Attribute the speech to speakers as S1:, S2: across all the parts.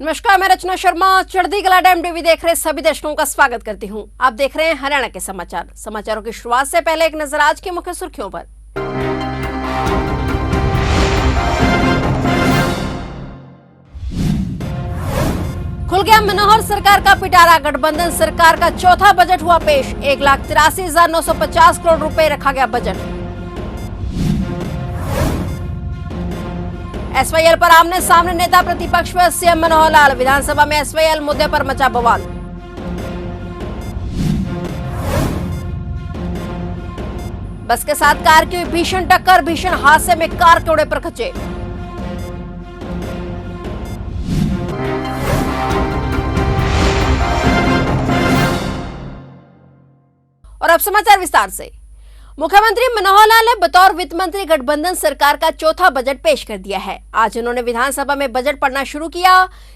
S1: नमस्कार, मैं रचना शर्मा चढ़ती कला डैम टीवी देख रहे सभी दर्शकों का स्वागत करती हूं। आप देख रहे हैं हरियाणा के समाचारों की शुरुआत से पहले एक नजर आज की मुख्य सुर्खियों पर। खुल गया मनोहर सरकार का पिटारा। गठबंधन सरकार का चौथा बजट हुआ पेश। 1,83,950 करोड़ रुपए रखा गया बजट। एसवाईएल पर आमने सामने नेता प्रतिपक्ष व सीएम मनोहर लाल। विधानसभा में एसवाईएल मुद्दे पर मचा बवाल। बस के साथ कार की भीषण टक्कर। भीषण हादसे में कार के पर खचे। और अब समाचार विस्तार से। मुख्यमंत्री मनोहर लाल ने बतौर वित्त मंत्री गठबंधन सरकार का चौथा बजट पेश कर दिया है। आज उन्होंने विधानसभा में बजट पढ़ना शुरू किया।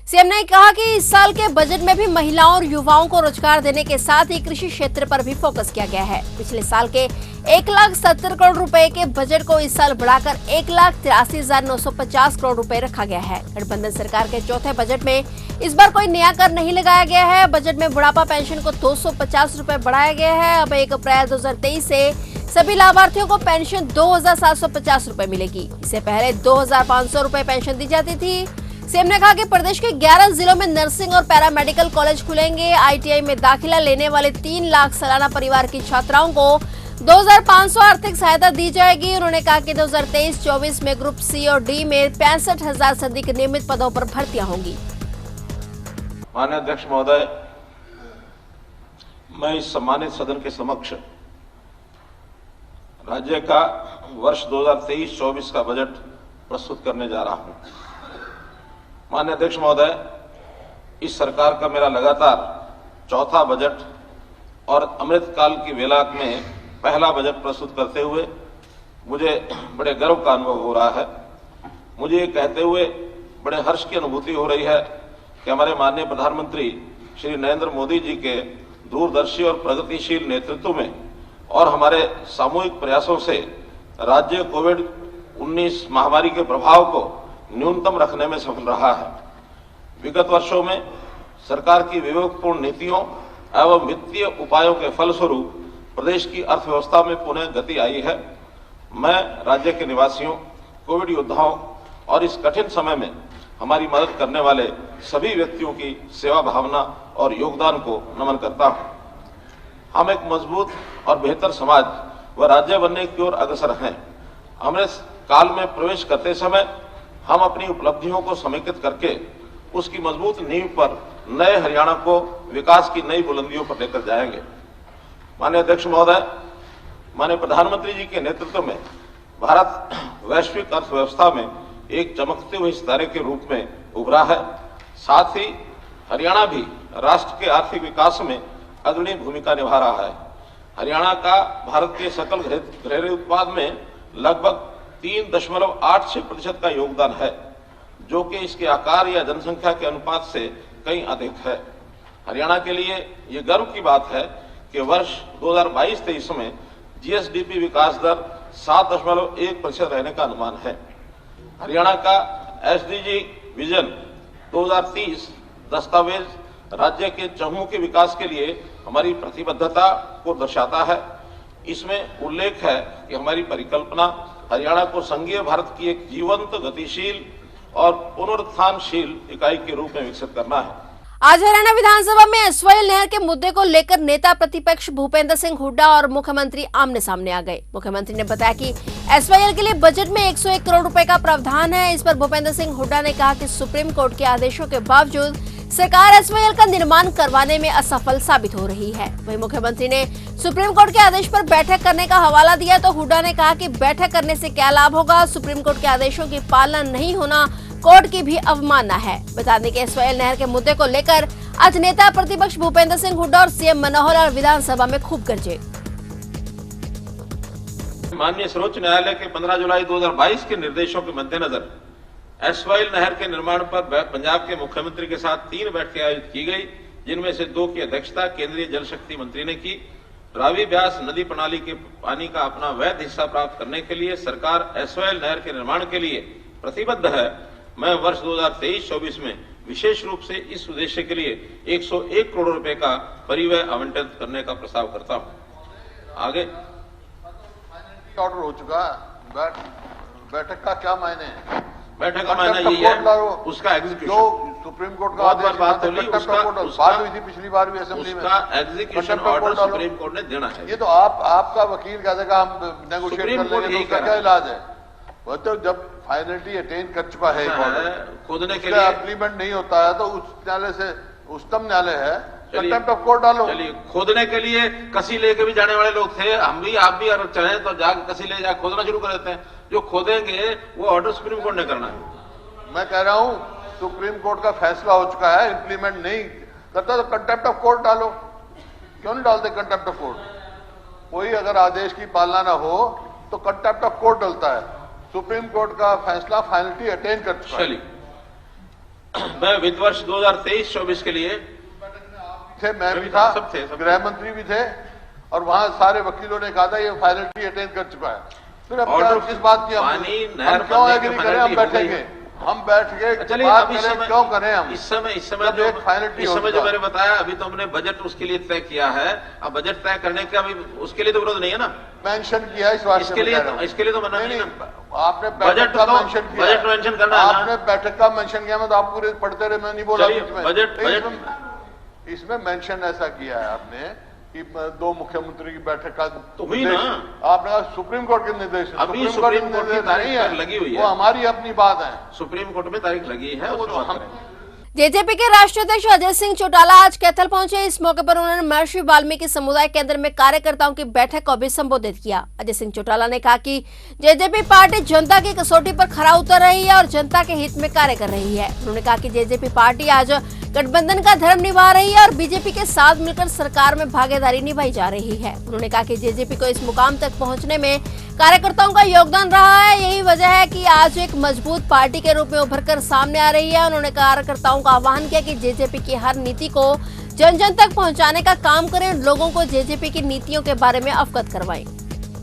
S1: सीएम ने कहा कि इस साल के बजट में भी महिलाओं और युवाओं को रोजगार देने के साथ ही कृषि क्षेत्र पर भी फोकस किया गया है। पिछले साल के 1,70 करोड़ रुपए के बजट को इस साल बढ़ाकर 1,83,950 करोड़ रुपए रखा गया है। गठबंधन सरकार के चौथे बजट में इस बार कोई नया कर नहीं लगाया गया है। बजट में बुढ़ापा पेंशन को 250 रुपए बढ़ाया गया है। अब 1 अप्रैल 2023 से सभी लाभार्थियों को पेंशन 2,750 रुपए मिलेगी। इससे पहले 2,500 रुपए पेंशन दी जाती थी। सीएम ने कहा कि प्रदेश के 11 जिलों में नर्सिंग और पैरामेडिकल कॉलेज खुलेंगे। आईटीआई में दाखिला लेने वाले 3 लाख सालाना परिवार की छात्राओं को 2,500 आर्थिक सहायता दी जाएगी। उन्होंने कहा कि 2023-24 में ग्रुप सी और डी में 65,000 से अधिक नियमित पदों पर भर्तियां होंगी।
S2: माननीय अध्यक्ष महोदय, मैं इस सम्मानित सदन के समक्ष राज्य का वर्ष 2023-24 का बजट प्रस्तुत करने जा रहा हूं। माननीय अध्यक्ष महोदय, इस सरकार का मेरा लगातार चौथा बजट और अमृतकाल की वेला में पहला बजट प्रस्तुत करते हुए मुझे बड़े गर्व का अनुभव हो रहा है। मुझे ये कहते हुए बड़े हर्ष की अनुभूति हो रही है कि हमारे माननीय प्रधानमंत्री श्री नरेंद्र मोदी जी के दूरदर्शी और प्रगतिशील नेतृत्व में और हमारे सामूहिक प्रयासों से राज्य कोविड-19 महामारी के प्रभाव को न्यूनतम रखने में सफल रहा है। विगत वर्षों में सरकार की विवेकपूर्ण नीतियों एवं वित्तीय उपायों के फलस्वरूप प्रदेश की अर्थव्यवस्था में पुनः गति आई है। मैं राज्य के निवासियों, कोविड योद्धाओं और इस कठिन समय में हमारी मदद करने वाले सभी व्यक्तियों की सेवा भावना और योगदान को नमन करता हूं। हम एक मजबूत और बेहतर समाज व राज्य बनने की ओर अग्रसर हैं। अमृत काल में प्रवेश करते समय हम अपनी उपलब्धियों को समेकित करके उसकी मजबूत नींव पर नए हरियाणा को विकास की नई बुलंदियों पर लेकर जाएंगे। माननीय अध्यक्ष महोदय, माननीय प्रधानमंत्री जी के नेतृत्व में भारत वैश्विक अर्थव्यवस्था में एक चमकते हुए सितारे के रूप में उभरा है। साथ ही हरियाणा भी राष्ट्र के आर्थिक विकास में अग्रणी भूमिका निभा रहा है। हरियाणा का भारत के सकल घरेलू उत्पाद में लगभग 3.86% का योगदान है, जो कि इसके आकार या जनसंख्या के अनुपात से कहीं अधिक है। हरियाणा के लिए ये गर्व की बात है कि वर्ष 2022-23 में जीएसडीपी विकास दर 7.1% रहने का अनुमान है। हरियाणा का एसडीजी विजन 2030 दस्तावेज राज्य के चहुमुखी विकास के लिए हमारी प्रतिबद्धता को दर्शाता है। इसमें उल्लेख है कि हमारी परिकल्पना हरियाणा को संघीय भारत की एक जीवंत, गतिशील और पुनरुत्थानशील इकाई के रूप में विकसित करना है।
S1: आज हरियाणा विधानसभा में एसवाईएल नहर के मुद्दे को लेकर नेता प्रतिपक्ष भूपेंद्र सिंह हुड्डा और मुख्यमंत्री आमने सामने आ गए। मुख्यमंत्री ने बताया कि एसवाईएल के लिए बजट में 101 करोड़ रुपए का प्रावधान है। इस पर भूपेंद्र सिंह हुड्डा ने कहा कि सुप्रीम कोर्ट के आदेशों के बावजूद सरकार एसवाईएल का निर्माण करवाने में असफल साबित हो रही है। वहीं मुख्यमंत्री ने सुप्रीम कोर्ट के आदेश पर बैठक करने का हवाला दिया तो हुड्डा ने कहा कि बैठक करने से क्या लाभ होगा, सुप्रीम कोर्ट के आदेशों की पालना नहीं होना कोर्ट की भी अवमानना है। बता दें कि एसवाईएल नहर के मुद्दे को लेकर आज नेता प्रतिपक्ष भूपेंद्र सिंह हुड्डा और सीएम मनोहर लाल विधानसभा में खूब गरजे।
S2: माननीय सर्वोच्च न्यायालय के 15 जुलाई 2022 के निर्देशों के मद्देनजर एसवाईएल नहर के निर्माण पर पंजाब के मुख्यमंत्री के साथ 3 बैठकें आयोजित की गई, जिनमें से 2 की अध्यक्षता केंद्रीय जल शक्ति मंत्री ने की। रावी ब्यास नदी प्रणाली के पानी का अपना वैध हिस्सा प्राप्त करने के लिए सरकार एसवाईएल नहर के निर्माण के लिए प्रतिबद्ध है मैं वर्ष 2023-24 में विशेष रूप से इस उद्देश्य के लिए 101 करोड़ रुपए का परिव्यय आवंटित करने का प्रस्ताव करता हूं। आगे
S3: ऑर्डर हो चुका है, बैठक का क्या मायने है?
S2: बैठक का मायना यही है उसका एग्जीक्यूशन।
S3: जो सुप्रीम कोर्ट का
S2: बहुत
S3: आदेश
S2: बार बात होगी,
S3: बात हुई थी पिछली बार भी असेंबली में,
S2: उसका एग्जीक्यूशन ऑर्डर सुप्रीम कोर्ट ने देना है।
S3: ये तो आपका वकील कह देगा हम नेगोशिएट कर लेंगे, तो उसका क्या इलाज है? वो तो जब फाइनलिटी अटेन कर चुका है एक ऑर्डर,
S2: खोदने के लिए
S3: इम्प्लीमेंट नहीं होता है तो उस न्यायालय से उच्चतम न्यायालय है, कंटेम्प्ट ऑफ कोर्ट डालो।
S2: चलिए, खोदने के लिए कसी लेके भी जाने वाले लोग थे, हम भी आप भी अगर चाहें तो जाके कसी ले जाकर खोदना शुरू कर देते हैं। जो खोदेंगे वो ऑर्डर सुप्रीम कोर्ट ने करना है।
S3: मैं कह रहा हूं सुप्रीम कोर्ट का फैसला हो चुका है, इंप्लीमेंट नहीं करता तो कंटेम्प्ट ऑफ कोर्ट डालो। क्यों नहीं डालते कंटेम्प्ट ऑफ कोर्ट? कोई अगर आदेश की पालना ना हो तो कंटेम्प्ट ऑफ कोर्ट डलता है। सुप्रीम कोर्ट का फैसला फाइनलिटी अटेन कर चुका है।
S2: चलिए, मैं वित्त वर्ष 2023-24 के लिए
S3: थे, मैं भी था,
S2: सब थे।
S3: गृह मंत्री भी थे, और वहां सारे वकीलों ने कहा था ये फाइनलिटी अटेन कर चुका है। फिर अब किस बात की हम क्यों एग्री करें? हम बैठेंगे, हम बैठ के
S2: चलिए,
S3: बात
S2: अब
S3: करें, क्यों करें हम?
S2: इस समय
S3: जो
S2: मैंने बताया, अभी तो हमने बजट उसके लिए तय किया है। अब बजट तय करने का अभी उसके लिए तो विरोध नहीं है ना,
S3: मेंशन किया है इस बात
S2: इसके लिए तो मना नहीं ना।
S3: आपने बैठक का मेंशन किया,
S2: बजट मेंशन करना है ना।
S3: आपने बैठक का मेंशन किया, मैं तो आप पूरे पढ़ते रहे, मैं नहीं बोला बीच में।
S2: बजट
S3: इसमें मेंशन ऐसा किया है आपने कि दो मुख्यमंत्री की बैठक का
S2: तो हुई ना।
S3: आपने कहा सुप्रीम कोर्ट के निर्देश,
S2: अभी सुप्रीम कोर्ट की तारीख लगी हुई है,
S3: वो हमारी अपनी बात है।
S2: सुप्रीम कोर्ट में तारीख लगी है, वो तो हम
S1: जेजेपी के राष्ट्रीय अध्यक्ष अजय सिंह चौटाला आज कैथल पहुंचे। इस मौके पर उन्होंने महर्षि वाल्मीकि समुदाय केंद्र में कार्यकर्ताओं की बैठक को भी संबोधित किया। अजय सिंह चौटाला ने कहा कि जेजेपी पार्टी जनता की कसौटी पर खरा उतर रही है और जनता के हित में कार्य कर रही है। उन्होंने कहा कि जेजेपी पार्टी आज गठबंधन का धर्म निभा रही है और बीजेपी के साथ मिलकर सरकार में भागीदारी निभाई जा रही है। उन्होंने कहा कि जेजेपी को इस मुकाम तक पहुंचने में कार्यकर्ताओं का योगदान रहा है, यही वजह है कि आज एक मजबूत पार्टी के रूप में उभरकर सामने आ रही है। उन्होंने कार्यकर्ताओं का आह्वान किया कि जेजेपी की हर नीति को जन जन तक पहुंचाने का काम करें, लोगों को जेजेपी की नीतियों के बारे में अवगत करवाएं।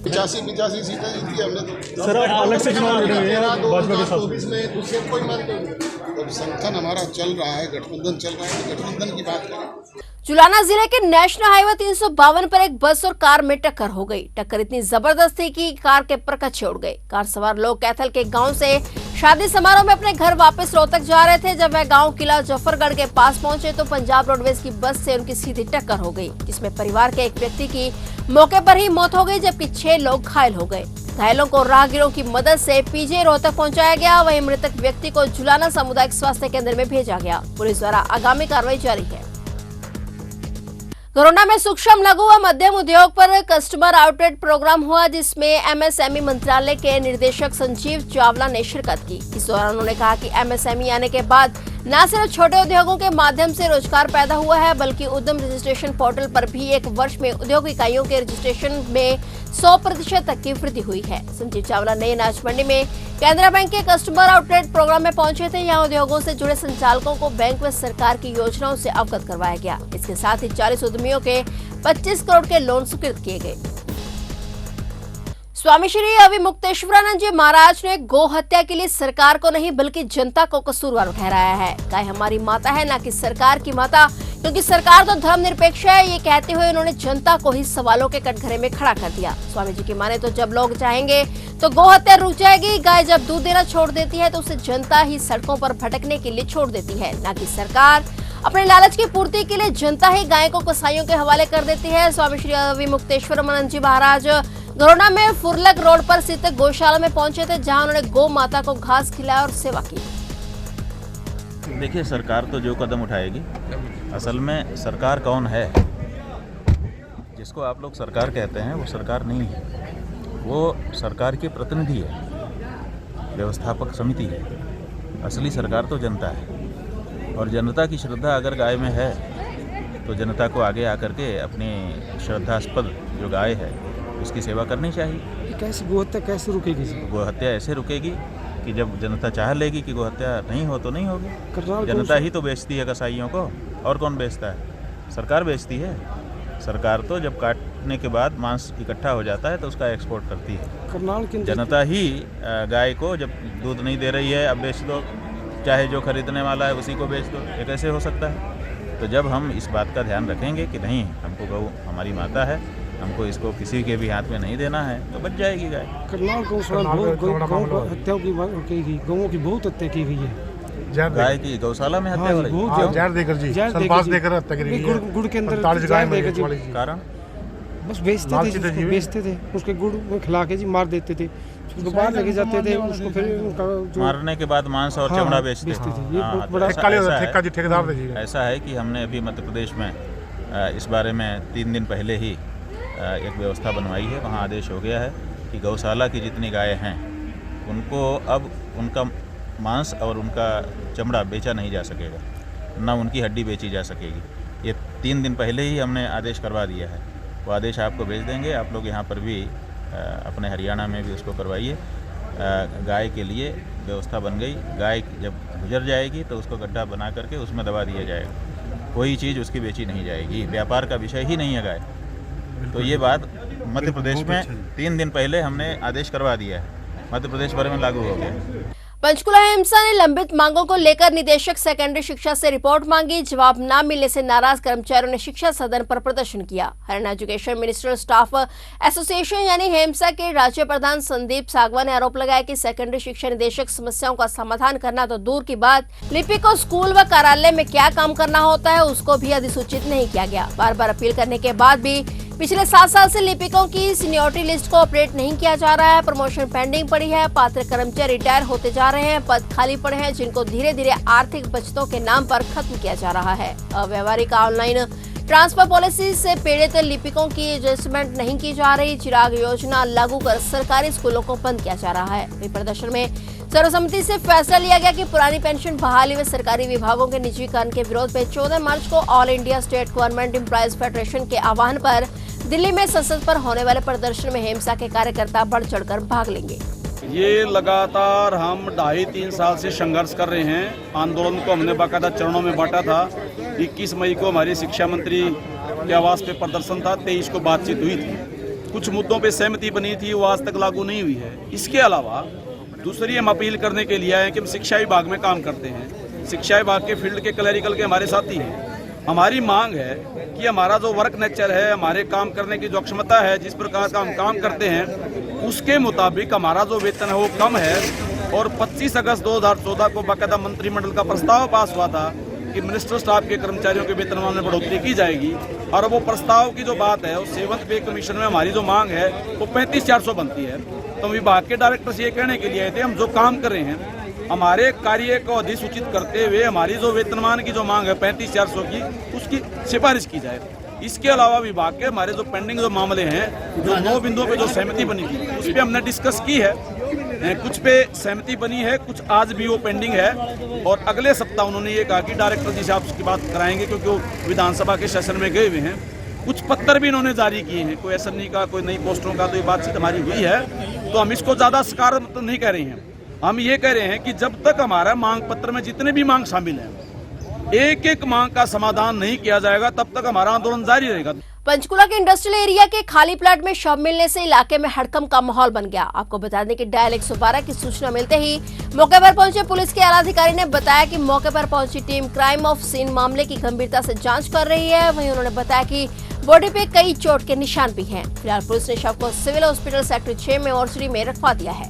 S4: 85 सीटें जीती हमने तो।
S5: सर आप अलग से चुनाव लड़ रहे हैं भाजपा के साथ।
S4: 2024 में दूसरे कोई मत नहीं। तो संगठन हमारा चल रहा है, गठबंधन चल रहा है, तो गठबंधन की बात करें।
S1: जुलाना जिले के नेशनल हाईवे 352 पर एक बस और कार में टक्कर हो गई। टक्कर इतनी जबरदस्त थी कि कार के परखच्चे उड़ गए। कार सवार लोग कैथल के गांव से शादी समारोह में अपने घर वापस रोहतक जा रहे थे। जब वह गांव किला जफरगढ़ के पास पहुंचे तो पंजाब रोडवेज की बस से उनकी सीधी टक्कर हो गई, जिसमें परिवार के एक व्यक्ति की मौके पर ही मौत हो गई, जबकि 6 लोग घायल हो गए। घायलों को राहगीरों की मदद से पीजे रोहतक पहुंचाया गया। वहीं मृतक व्यक्ति को जुलाना सामुदायिक स्वास्थ्य केंद्र में भेजा गया। पुलिस द्वारा आगामी कार्रवाई जारी है। कोरोना में सूक्ष्म लघु व मध्यम उद्योग पर कस्टमर आउटलेट प्रोग्राम हुआ, जिसमें एमएसएमई मंत्रालय के निदेशक संजीव चावला ने शिरकत की। इस दौरान उन्होंने कहा कि एमएसएमई आने के बाद न सिर्फ छोटे उद्योगों के माध्यम से रोजगार पैदा हुआ है, बल्कि उद्यम रजिस्ट्रेशन पोर्टल पर भी एक वर्ष में उद्योग इकाइयों के रजिस्ट्रेशन में 100% तक की वृद्धि हुई है। संजीव चावला नई अनाज मंडी में कैनरा बैंक के कस्टमर आउटलेट प्रोग्राम में पहुंचे थे। यहाँ उद्योगों से जुड़े संचालकों को बैंक व सरकार की योजनाओं से अवगत करवाया गया। इसके साथ ही 40 उद्यमियों के 25 करोड़ के लोन स्वीकृत किए गए। स्वामी श्री अविमुक्तेश्वरानंद जी महाराज ने गौ हत्या के लिए सरकार को नहीं बल्कि जनता को कसूरवार ठहराया है। गाय हमारी माता है, न कि सरकार की माता, क्योंकि सरकार तो धर्मनिरपेक्ष है। ये कहते हुए उन्होंने जनता को ही सवालों के कटघरे में खड़ा कर दिया। स्वामी जी की माने तो जब लोग चाहेंगे तो गौ हत्या रुक जाएगी। गाय जब दूध देना छोड़ देती है तो उसे जनता ही सड़कों पर भटकने के लिए छोड़ देती है, न कि सरकार। अपने लालच की पूर्ति के लिए जनता ही गाय को कसाईयों के हवाले कर देती है। स्वामी श्री अविमुक्तेश्वरानंद जी महाराज गरोना में फुरलक रोड पर स्थित गौशाला में पहुंचे थे, जहां उन्होंने गौ माता को घास खिलाया और सेवा की।
S6: देखिए, सरकार तो जो कदम उठाएगी, असल में सरकार कौन है? जिसको आप लोग सरकार कहते हैं वो सरकार नहीं है, वो सरकार के प्रतिनिधि है, व्यवस्थापक समिति है। असली सरकार तो जनता है, और जनता की श्रद्धा अगर गाय में है तो जनता को आगे आकर के अपनी श्रद्धास्पद जो गाय है उसकी सेवा करनी चाहिए।
S5: कैसे गोहत्या कैसे रुकेगी?
S6: गोहत्या ऐसे रुकेगी कि जब जनता चाह लेगी कि गोहत्या नहीं हो तो नहीं होगी। जनता ही तो बेचती है कसाईयों को, और कौन बेचता है? सरकार बेचती है। सरकार तो जब काटने के बाद मांस इकट्ठा हो जाता है तो उसका एक्सपोर्ट करती है। जनता ही गाय को जब दूध नहीं दे रही है अब बेच दो, चाहे जो खरीदने वाला है उसी को बेच दो, ये कैसे हो सकता है? तो जब हम इस बात का ध्यान रखेंगे कि नहीं, हमको गौ हमारी माता है, हमको इसको किसी के भी हाथ में नहीं देना है, तो बच जाएगी गाय।
S5: करनाल गौशाला हत्याओं की गौओं की बहुत हत्या की गई है।
S6: गाय की गौशाला में हत्या हो रही है।
S5: जहर देकर जी, सल्फास देकर हत्या करी गई है। गुड़ के अंदर जहर देकर जी,
S6: कारण
S5: बस बेचते थे उसके गुड़ में खिला के जी मार देते थे, उसको बाहर लेके जाते थे, उसको फिर उनका जो
S6: मारने के बाद मांस और चमड़ा बेचते थे।
S5: ये
S6: हाँ,
S5: बहुत
S6: तो
S5: बड़ा
S6: ठेकेदार थे जी। ऐसा है कि हमने अभी मध्य प्रदेश में इस बारे में 3 दिन पहले ही एक व्यवस्था बनवाई है। वहाँ आदेश हो गया है कि गौशाला की जितनी गायें हैं उनको अब उनका मांस और उनका चमड़ा बेचा नहीं जा सकेगा, ना उनकी हड्डी बेची जा सकेगी। ये 3 दिन पहले ही हमने आदेश करवा दिया है। वो आदेश आपको भेज देंगे। आप लोग यहाँ पर भी अपने हरियाणा में भी उसको करवाइए। गाय के लिए व्यवस्था बन गई। गाय जब गुजर जाएगी तो उसको गड्ढा बना करके उसमें दबा दिया जाएगा, कोई चीज़ उसकी बेची नहीं जाएगी। व्यापार का विषय ही नहीं है गाय। तो ये बात मध्य प्रदेश में 3 दिन पहले हमने आदेश करवा दिया है, मध्य प्रदेश भर में लागू हो गया।
S1: पंचकुला हिंसा ने लंबित मांगों को लेकर निदेशक सेकेंडरी शिक्षा से रिपोर्ट मांगी। जवाब न मिलने से नाराज कर्मचारियों ने शिक्षा सदन पर प्रदर्शन किया। Haryana education minister staff association यानी हेमसा के राज्य प्रधान संदीप सागवा ने आरोप लगाया कि सेकेंडरी शिक्षा निदेशक समस्याओं का समाधान करना तो दूर की बात, लिपिक को स्कूल व कार्यालय में क्या काम करना होता है उसको भी अधिसूचित नहीं किया गया। बार बार अपील करने के बाद भी पिछले 7 साल से लिपिकों की सीनियरिटी लिस्ट को अपडेट नहीं किया जा रहा है। प्रमोशन पेंडिंग पड़ी है। पात्र कर्मचारी रिटायर होते जा रहे हैं। पद खाली पड़े हैं जिनको धीरे धीरे आर्थिक बचतों के नाम पर खत्म किया जा रहा है। अव्यवहारिक ऑनलाइन ट्रांसफर पॉलिसी से पीड़ित लिपिकों की एडजस्टमेंट नहीं की जा रही। चिराग योजना लागू कर सरकारी स्कूलों को बंद किया जा रहा है। इस प्रदर्शन में सर्वसम्मति से फैसला लिया गया कि पुरानी पेंशन बहाली व सरकारी विभागों के निजीकरण के विरोध में 14 मार्च को all India state government employees federation के आह्वान पर दिल्ली में संसद पर होने वाले प्रदर्शन में हेमसा के कार्यकर्ता बढ़ चढ़कर भाग लेंगे।
S7: ये लगातार हम 2.5-3 साल से संघर्ष कर रहे हैं। आंदोलन को हमने बाकायदा चरणों में बांटा था। 21 मई को हमारी शिक्षा मंत्री के आवास पे प्रदर्शन था। 23 को बातचीत हुई थी। कुछ मुद्दों पे सहमति बनी थी, वो आज तक लागू नहीं हुई है। इसके अलावा दूसरी हम अपील करने के लिए आए कि हम शिक्षा विभाग में काम करते हैं। शिक्षा विभाग के फील्ड के क्लरिकल के हमारे साथी हैं। हमारी मांग है कि हमारा जो वर्क नेचर है, हमारे काम करने की जो क्षमता है, जिस प्रकार का हम काम करते हैं उसके मुताबिक हमारा जो वेतन है वो कम है। और 25 अगस्त 2014 को बाकायदा मंत्रिमंडल का प्रस्ताव पास हुआ था कि मिनिस्टर स्टाफ के कर्मचारियों के वेतनमान में बढ़ोतरी की जाएगी। और वो प्रस्ताव की जो बात है, उस 7th पे कमीशन में हमारी जो मांग है वो 35,400 बनती है। तो विभाग के डायरेक्टर से ये कहने के लिए आए थे, हम जो काम कर रहे हैं हमारे कार्य को अधिसूचित करते हुए हमारी जो वेतनमान की जो मांग है 35,400 की, उसकी सिफारिश की जाए। इसके अलावा विभाग के हमारे जो पेंडिंग जो मामले हैं, जो 9 बिंदुओं पे जो सहमति बनी थी उस पर हमने डिस्कस की है। कुछ पे सहमति बनी है, कुछ आज भी वो पेंडिंग है। और अगले सप्ताह उन्होंने ये कहा कि डायरेक्टर जी से आप उसकी बात कराएंगे, क्योंकि वो विधानसभा के सेशन में गए हुए हैं। कुछ पत्र भी इन्होंने जारी किए हैं, कोई एसएनई का, कोई नई पोस्टों का, तो ये बातचीत हमारी हुई है। तो हम इसको ज़्यादा सकारात्मक नहीं कह रहे हैं। हम ये कह रहे हैं कि जब तक हमारा मांग पत्र में जितने भी मांग शामिल हैं, एक एक मांग का समाधान नहीं किया जाएगा, तब तक हमारा आंदोलन जारी रहेगा।
S1: पंचकुला के इंडस्ट्रियल एरिया के खाली प्लाट में शव मिलने से इलाके में हड़कंप का माहौल बन गया। आपको बता दें कि डायल 112 की सूचना मिलते ही मौके पर पहुंचे पुलिस के आलाधिकारी ने बताया कि मौके पर पहुंची टीम क्राइम ऑफ सीन मामले की गंभीरता से जांच कर रही है। वहीं उन्होंने बताया कि बॉडी पे कई चोट के निशान भी हैं। फिलहाल पुलिस ने शव को सिविल हॉस्पिटल सेक्टर 6 में मोर्चरी में रखवा दिया है।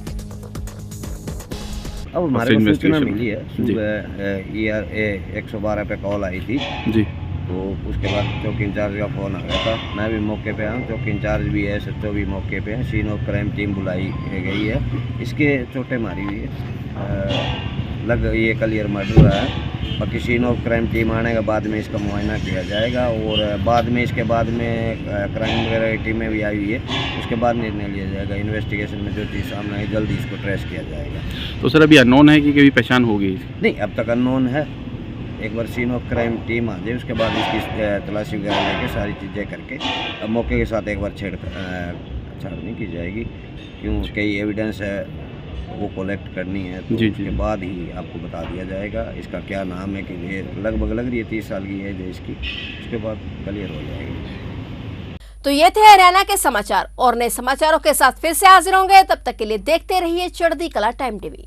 S8: अब हमारे को सूचना मिली है, सुबह ERA 112 पे कॉल आई थी जी। तो उसके बाद चौकी इंचार्ज का फ़ोन आ गया था। मैं भी मौके पे आऊँ, चौकी इंचार्ज भी है, SHO भी मौके पे है। सीन ऑफ क्राइम टीम बुलाई गई है। इसके चोटें मारी हुई है, लग ये क्लियर मर्डर है। बाकी सीन ऑफ क्राइम टीम आने के बाद में इसका मुआयना किया जाएगा और बाद में इसके बाद में क्राइम वगैरह की टीमें भी आई हुई है, उसके बाद निर्णय लिया जाएगा। इन्वेस्टिगेशन में जो चीज़ सामने आई जल्दी इसको ट्रेस किया जाएगा।
S9: तो सर अभी अननोन है कि कभी पहचान होगी?
S8: नहीं, अब तक अननोन है। एक बार सीन ऑफ क्राइम टीम आ जाए, उसके बाद इसकी तलाशी वगैरह लेके सारी चीज़ें करके अब मौके के साथ एक बार छाड़नी की जाएगी। क्यों कई एविडेंस है वो कलेक्ट करनी है, तो उसके बाद ही आपको बता दिया जाएगा इसका क्या नाम है। कि ये लगभग लग रही है 30 साल की एज है इसकी, उसके बाद क्लियर हो जाएगी।
S1: तो ये थे हरियाणा के समाचार और नए समाचारों के साथ फिर से हाजिर होंगे। तब तक के लिए देखते रहिए चढ़ती कला टाइम टीवी।